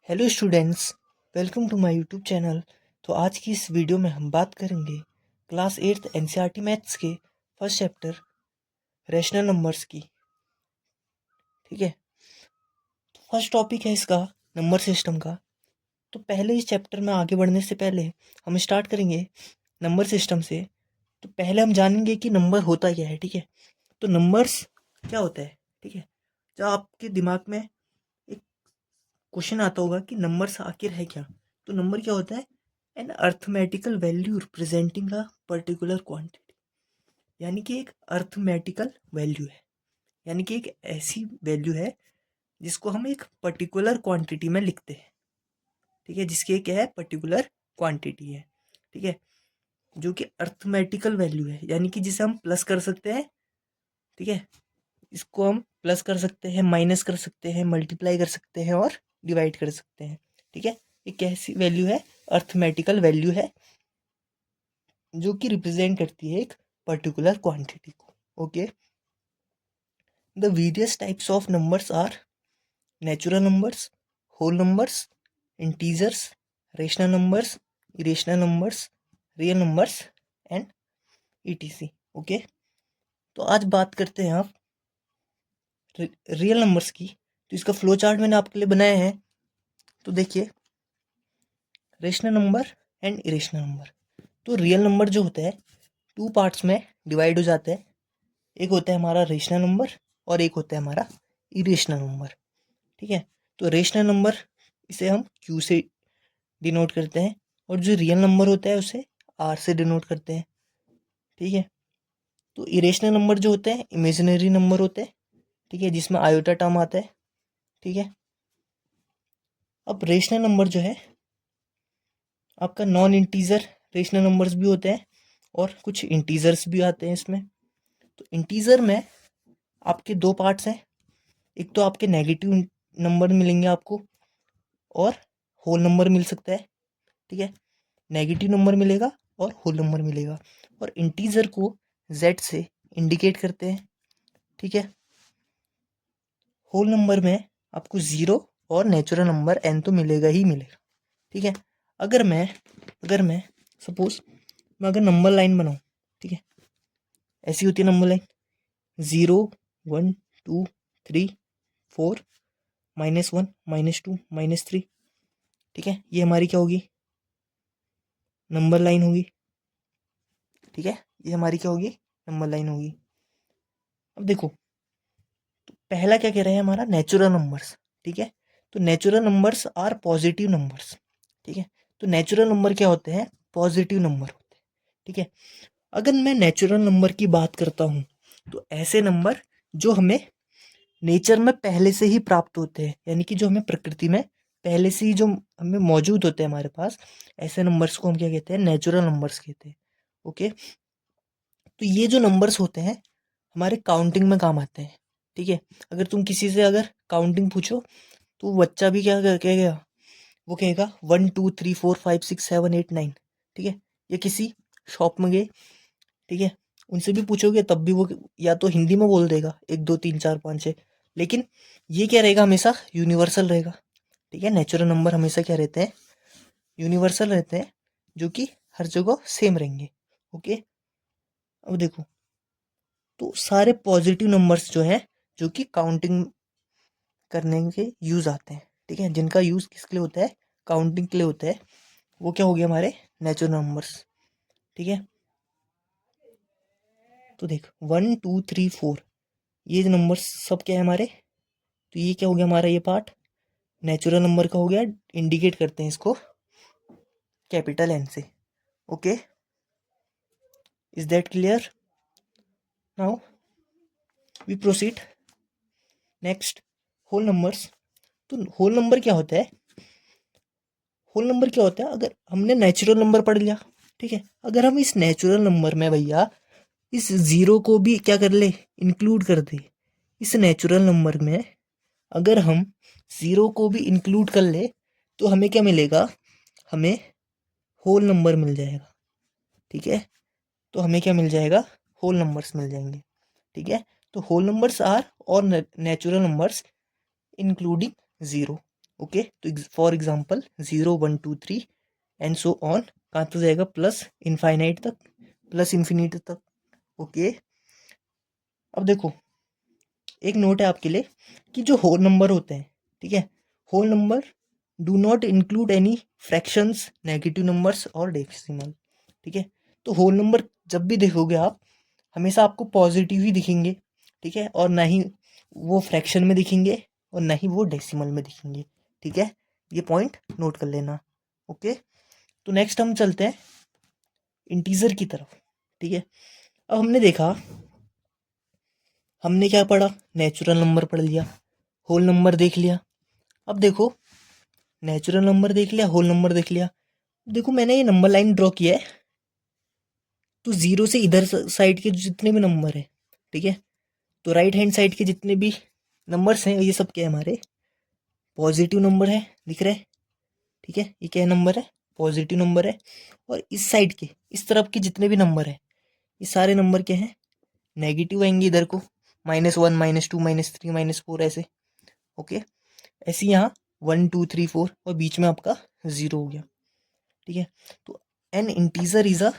Hello students, welcome to my YouTube channel. तो आज की इस वीडियो में हम बात करेंगे क्लास 8th एनसीईआरटी मैथ्स के फर्स्ट चैप्टर रैशनल नंबर्स की। ठीक है, तो फर्स्ट टॉपिक है इसका नंबर सिस्टम का। तो पहले इस चैप्टर में आगे बढ़ने से पहले हम स्टार्ट करेंगे नंबर सिस्टम से। तो पहले हम जानेंगे कि नंबर होता क्या है। ठीक है, तो नंबर्स क्या होता है। ठीक है, जब आपके दिमाग में एक क्वेश्चन आता होगा कि नंबर्स आखिर है क्या, तो नंबर क्या होता है? An arithmetical value representing a particular quantity. यानी कि एक अर्थमेटिकल वैल्यू है, यानी कि एक ऐसी वैल्यू है जिसको हम एक पर्टिकुलर क्वांटिटी में लिखते हैं। ठीक है, जिसकी एक क्या है, पर्टिकुलर क्वांटिटी है। ठीक है, जो कि अर्थमेटिकल वैल्यू है, यानी कि जिसे हम प्लस कर सकते हैं। ठीक है, इसको हम प्लस कर सकते हैं, माइनस कर सकते हैं, मल्टीप्लाई कर सकते हैं और डिवाइड कर सकते हैं। ठीक है, ये कैसी वैल्यू है? अर्थमेटिकल वैल्यू है जो कि रिप्रेजेंट करती है एक पर्टिकुलर क्वांटिटी को। Okay, the various types of numbers are natural numbers, whole numbers, integers, rational numbers, irrational numbers, real numbers and etc. Okay, तो आज बात करते हैं आप रियल नंबर्स की। तो इसका फ्लो चार्ट मैंने आपके लिए बनाया है। तो देखिए, rational number and irrational number. तो रियल नंबर जो होता है टू पार्ट्स में डिवाइड हो जाते हैं। एक होता है हमारा रेशनल नंबर और एक होता है हमारा इरेशनल नंबर। ठीक है, तो रेशनल नंबर इसे हम क्यू से डिनोट करते हैं और जो रियल नंबर होता है उसे आर से डिनोट करते हैं। ठीक है, तो इरेशनल नंबर जो होते हैं इमेजिनरी नंबर होते हैं। ठीक है, जिसमें आयोटा टर्म आता है। ठीक है, अब रेशनल नंबर जो है आपका नॉन इंटीजर रेशनल नंबर्स भी होते हैं और कुछ इंटीजर्स भी आते हैं इसमें। तो इंटीजर में आपके दो पार्ट्स हैं, एक तो आपके नेगेटिव नंबर मिलेंगे आपको और होल नंबर मिल सकता है। ठीक है, नेगेटिव नंबर मिलेगा और होल नंबर मिलेगा, और इंटीजर को जेड से इंडिकेट करते हैं। ठीक है, होल नंबर में आपको ज़ीरो और नेचुरल नंबर एन तो मिलेगा ही मिलेगा। ठीक है, अगर मैं सपोज मैं अगर नंबर लाइन बनाऊँ, ठीक है, ऐसी होती है नंबर लाइन 0 1 2 3 4 -1 -2 -3। ठीक है, ये हमारी क्या होगी? नंबर लाइन होगी। ठीक है, ये हमारी क्या होगी? नंबर लाइन होगी। अब देखो, तो पहला क्या कह रहे हैं? हमारा नेचुरल नंबर्स। ठीक है, तो natural numbers are positive numbers. ठीक है, तो नेचुरल नंबर क्या होते हैं? पॉजिटिव नंबर होते हैं। ठीक है, अगर मैं नेचुरल नंबर की बात करता हूँ तो ऐसे नंबर जो हमें नेचर में पहले से ही प्राप्त होते हैं, यानी कि जो हमें प्रकृति में पहले से ही जो हमें मौजूद होते हैं हमारे पास, ऐसे नंबर्स को हम क्या कहते हैं? नेचुरल नंबर्स कहते हैं। ओके, तो ये जो नंबर्स होते हैं हमारे काउंटिंग में काम आते हैं। ठीक है, अगर तुम किसी से अगर काउंटिंग पूछो तो बच्चा भी क्या कहेगा? वो कहेगा 1 2 3 4 5 6 7 8 9। ठीक है, या किसी शॉप में गए, ठीक है, उनसे भी पूछोगे तब भी वो या तो हिंदी में बोल देगा 1 2 3 4 5 6, लेकिन ये क्या रहेगा? हमेशा यूनिवर्सल रहेगा। ठीक है, नेचुरल नंबर हमेशा क्या रहते हैं? यूनिवर्सल रहते हैं, जो कि हर जगह सेम रहेंगे। ओके, अब देखो, तो सारे पॉजिटिव नंबर्स जो हैं, जो कि काउंटिंग करने के यूज़ आते हैं। ठीक है, जिनका यूज़ किसके लिए होता है? काउंटिंग के लिए होता है। वो क्या हो गया? हमारे नेचुरल नंबर्स। ठीक है, तो देख 1 2 3 4 ये नंबर्स सब क्या है हमारे? तो ये क्या हो गया हमारा? ये पार्ट नेचुरल नंबर का हो गया। इंडिकेट करते हैं इसको कैपिटल एन से। Okay, is that clear? Now we proceed next, whole numbers. तो होल नंबर क्या होता है? होल नंबर क्या होता है? अगर हमने नेचुरल नंबर पढ़ लिया, ठीक है, अगर हम इस नेचुरल नंबर में भैया इस ज़ीरो को भी क्या कर ले? इंक्लूड कर दे। इस नेचुरल नंबर में अगर हम ज़ीरो को भी इंक्लूड कर ले तो हमें क्या मिलेगा? हमें होल नंबर मिल जाएगा। ठीक है, तो हमें क्या मिल जाएगा? होल नंबर्स मिल जाएंगे। ठीक है, तो होल नंबर्स आर और natural numbers including zero. Okay, तो for example 0 1 2 3 and so on, कहाँ तक जाएगा, प्लस इनफाइनाइट तक, प्लस इन्फिनिटी तक। ओके, अब देखो एक नोट है आपके लिए कि जो होल नंबर होते हैं, ठीक है, whole number do not include any fractions, negative numbers और डेसिमल। ठीक है, तो होल नंबर जब भी देखोगे आप, हमेशा आपको पॉजिटिव ही दिखेंगे। ठीक है, और ना ही वो फ्रैक्शन में दिखेंगे और ना ही वो डेसिमल में दिखेंगे। ठीक है, ये पॉइंट नोट कर लेना। ओके, तो नेक्स्ट हम चलते हैं इंटीजर की तरफ। ठीक है, अब हमने देखा, हमने क्या पढ़ा, नेचुरल नंबर पढ़ लिया, होल नंबर देख लिया। अब देखो, नेचुरल नंबर देख लिया, होल नंबर देख लिया। देखो मैंने ये नंबर लाइन ड्रॉ किया है, तो जीरो से इधर साइड के जितने भी नंबर है, ठीक है, तो राइट हैंड साइड के जितने भी नंबर्स हैं ये सब क्या है, हमारे पॉजिटिव नंबर है, दिख रहा है। ठीक है, ये क्या नंबर है, पॉजिटिव नंबर है। और इस साइड के, इस तरफ के जितने भी नंबर है, ये सारे नंबर क्या हैं, नेगेटिव आएंगे इधर को, -1 -2 -3 -4 ऐसे। ओके, ऐसे यहाँ 1 2 3 4 और बीच में आपका 0 हो गया। ठीक है, तो N integer is a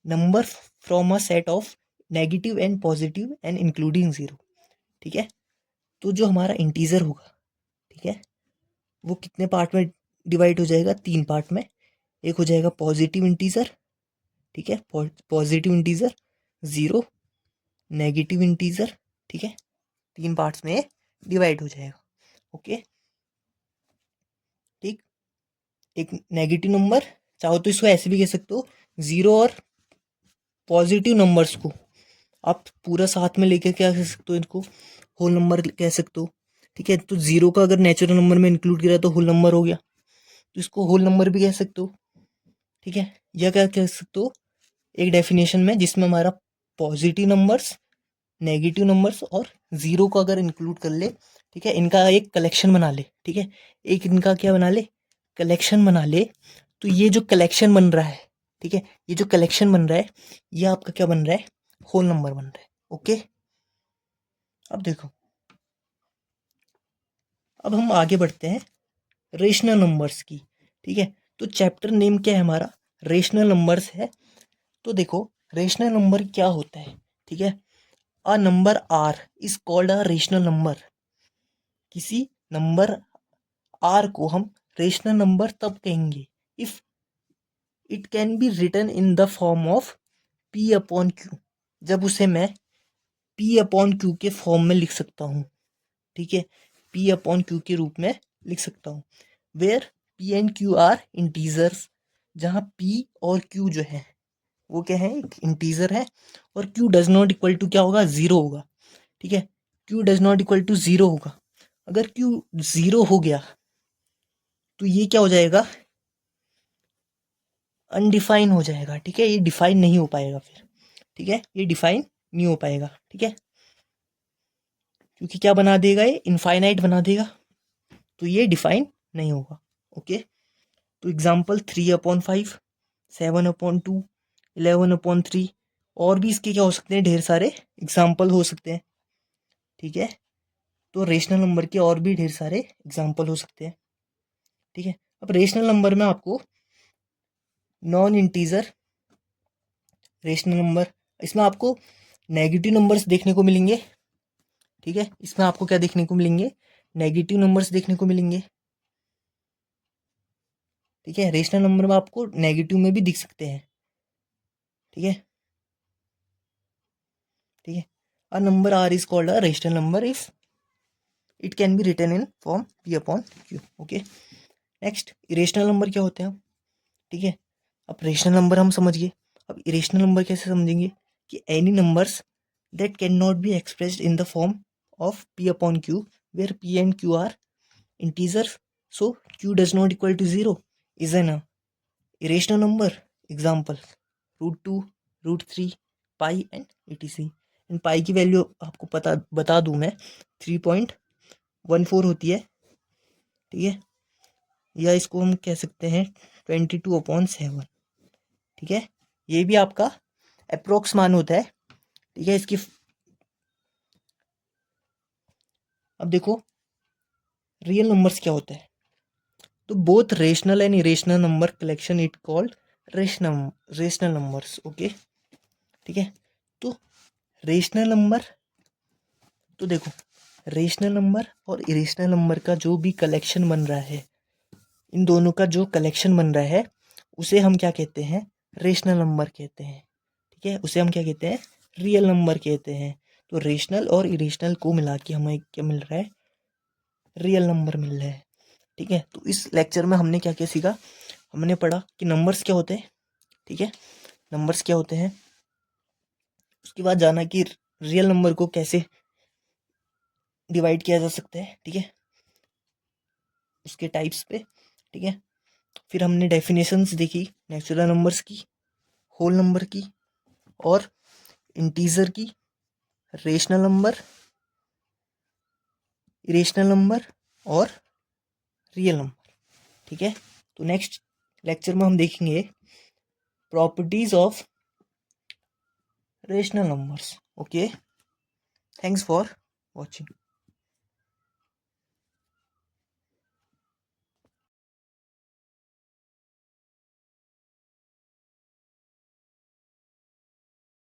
number from a set of negative and positive and including 0। ठीक है, तो जो हमारा इंटीजर होगा, ठीक है, वो कितने पार्ट में डिवाइड हो जाएगा, 3 पार्ट में। एक हो जाएगा पॉजिटिव इंटीजर, ठीक है, पॉजिटिव इंटीजर, 0, नेगेटिव इंटीजर। ठीक है, 3 पार्ट्स में डिवाइड हो जाएगा। ओके, ठीक, एक नेगेटिव नंबर, चाहो तो इसको ऐसे भी कह सकते हो, 0 और पॉजिटिव नंबर्स को आप पूरा साथ में लेकर क्या कह सकते हो, इनको होल नंबर कह सकते हो। ठीक है, तो 0 का अगर नेचुरल नंबर में इंक्लूड किया तो होल नंबर हो गया, तो इसको होल नंबर भी कह सकते हो। ठीक है, या क्या कह सकते हो, एक डेफिनेशन में जिसमें हमारा पॉजिटिव नंबर्स, नेगेटिव नंबर्स और 0 को अगर इंक्लूड कर ले, ठीक है, इनका एक कलेक्शन बना ले। ठीक है, एक इनका क्या बना ले, कलेक्शन बना ले, तो ये जो कलेक्शन बन रहा है, ठीक है, ये जो कलेक्शन बन रहा है, ये आपका क्या बन रहा है, होल नंबर बन रहा है। ओके, अब देखो, अब हम आगे बढ़ते हैं रेशनल नंबर्स की। ठीक है, तो चैप्टर नेम क्या है हमारा, रेशनल नंबर्स है। तो देखो रेशनल नंबर क्या होता है। ठीक है, a number R is called a rational number. किसी नंबर आर को हम रेशनल नंबर तब कहेंगे if it can be written in the form of P upon Q, जब उसे मैं पी अपॉन क्यू के फॉर्म में लिख सकता हूँ। ठीक है, पी अपॉन क्यू के रूप में लिख सकता हूँ, where P and Q are integers, जहाँ पी और क्यू जो है वो क्या है, एक इंटीजर है, और Q does not equal to क्या होगा, 0 होगा। ठीक है, Q does not equal to 0 होगा। अगर क्यू 0 हो गया तो ये क्या हो जाएगा, अनडिफाइन हो जाएगा। ठीक है, ये डिफाइन नहीं हो पाएगा फिर। ठीक है, ये डिफाइन नहीं हो पाएगा। ठीक है, क्योंकि क्या बना देगा, ये इनफाइनाइट बना देगा, तो ये डिफाइन नहीं होगा। ओके, तो एग्जाम्पल 3/5, 7/2, 11/3, और भी इसके क्या हो सकते हैं, ढेर सारे एग्जाम्पल हो सकते हैं। ठीक है, तो रेशनल नंबर के और भी ढेर सारे एग्जाम्पल हो सकते हैं। ठीक है, अब रेशनल नंबर में आपको नॉन इंटीजर रेशनल नंबर, इसमें आपको नेगेटिव नंबर्स देखने को मिलेंगे। ठीक है, इसमें आपको क्या देखने को मिलेंगे, नेगेटिव नंबर्स देखने को मिलेंगे। ठीक है, रेशनल नंबर में आपको नेगेटिव में भी दिख सकते हैं। ठीक है, ठीक है, a number R is called a rational number if it can be written in form P upon Q. Okay, next irrational number क्या होते हैं। ठीक है, अब रेशनल नंबर हम समझ गए, अब इरेशनल नंबर कैसे समझेंगे, कि any numbers that can not be expressed in the form of P upon Q, where P and Q are integers, so Q does not equal to 0 is an irrational number. Example √2, √3, pi and etc। And pi की value आपको बता दूं मैं, 3.14 होती है। ठीक है, या इसको हम कह सकते हैं 22/7। ठीक है, ये भी आपका अप्रोक्स मान होता है। ठीक है, इसकी अब देखो रियल नंबर्स क्या होता है? तो both rational and irrational number collection it called rational numbers. Okay, ठीक है। तो रेशनल नंबर, तो देखो, रेशनल नंबर और इरेशनल नंबर का जो भी कलेक्शन बन रहा है, इन दोनों का जो कलेक्शन बन रहा है उसे हम क्या कहते हैं? रेशनल नंबर कहते हैं। ठीक है, उसे हम क्या कहते हैं? रियल नंबर कहते हैं। तो रेशनल और इरेशनल को मिला के हमें क्या मिल रहा है? रियल नंबर मिल रहा है। ठीक है, तो इस लेक्चर में हमने क्या क्या सीखा? हमने पढ़ा कि नंबर्स क्या होते हैं। ठीक है, नंबर्स क्या होते हैं। उसके बाद जाना कि रियल नंबर को कैसे डिवाइड किया जा सकता है। ठीक है, उसके टाइप्स पे। ठीक है, फिर हमने डेफिनेशंस देखी नेचुरल नंबर्स की, होल नंबर की और इंटीजर की, रेशनल नंबर, इरेशनल नंबर और रियल नंबर। ठीक है, तो नेक्स्ट लेक्चर में हम देखेंगे properties of rational numbers. Okay, thanks for watching.